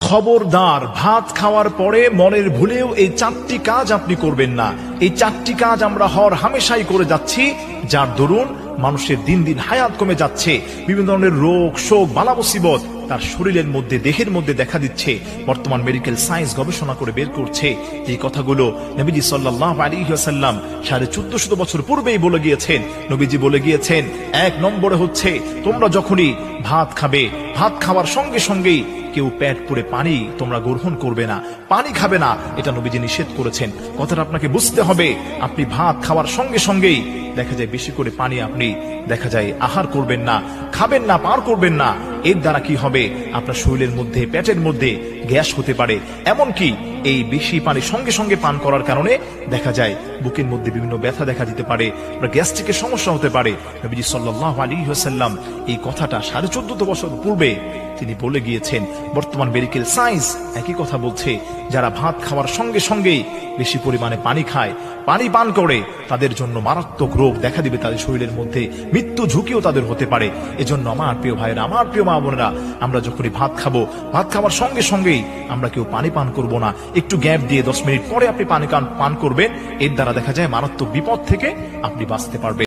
খবরদার, ভাত খাওয়ার পরে মনের ভুলেও এই 4টি কাজ আপনি করবেন না। এই 4টি কাজ আমরা হর হামেশাই করে যাচ্ছি, যার দরুন মানুষের দিন দিন হায়াত কমে যাচ্ছে। বিভিন্ন ধরনের রোগ শোক বালা মুসিবত তার শরীরের মধ্যে দেহের মধ্যে দেখা দিচ্ছে। বর্তমান মেডিকেল সায়েন্স গবেষণা করে বের করছে এই কথাগুলো নবীজি সাল্লাল্লাহু আলাইহি ওয়াসাল্লাম 1450 বছর পূর্বেই বলে গিয়েছেন। নবীজি বলে গিয়েছেন, 1 নম্বরে হচ্ছে তোমরা যখনই ভাত খাবে, ভাত খাওয়ার সঙ্গে সঙ্গেই কেউ পেট পুরে পানি তোমরা গ্রহণ করবে না, পানি খাবে না, এটা নবীজি নিষেধ করেছেন। কথাটা আপনাকে বুঝতে হবে। আপনি ভাত খাওয়ার সঙ্গে সঙ্গেই দেখা যায় বেশি করে পানি আপনি দেখা যায় আহার করবেন না, খাবেন না, পার করবেন না। এর দ্বারা কি হবে, আপনার শরীরের মধ্যে পেটের মধ্যে গ্যাস হতে পারে। এমনকি এই বেশি পানি সঙ্গে সঙ্গে পান করার কারণে দেখা যায় বুকের মধ্যে বিভিন্ন ব্যথা দেখা দিতে পারে, গ্যাস্ট্রিকের সমস্যা হতে পারে। নবীজি সাল্লাল্লাহু আলাইহি ওয়াসাল্লাম এই কথাটা 1450 বছর পূর্বে তিনি বলে গিয়েছেন। বর্তমান মেডিকেল সায়েন্স একই কথা বলছে, যারা ভাত খাওয়ার সঙ্গে সঙ্গেই বেশি পরিমাণে পানি খায়, পানি পান করে, তাদের জন্য মারাত্মক রোগ দেখা দিবে তাদের শরীরের মধ্যে, মৃত্যু ঝুঁকিও তাদের হতে পারে। এজন্য আমার প্রিয় ভাইয়েরা, আমার প্রিয় মা বোনেরা, আমরা যখনই ভাত খাবো, ভাত খাওয়ার সঙ্গে সঙ্গেই আমরা কেউ পানি পান করব না। একটু গ্যাপ দিয়ে 10 মিনিট পরে আপনি পানি পান করবেন। এর দ্বারা দেখা যায় মারাত্মক বিপদ থেকে আপনি বাঁচতে পারবেন।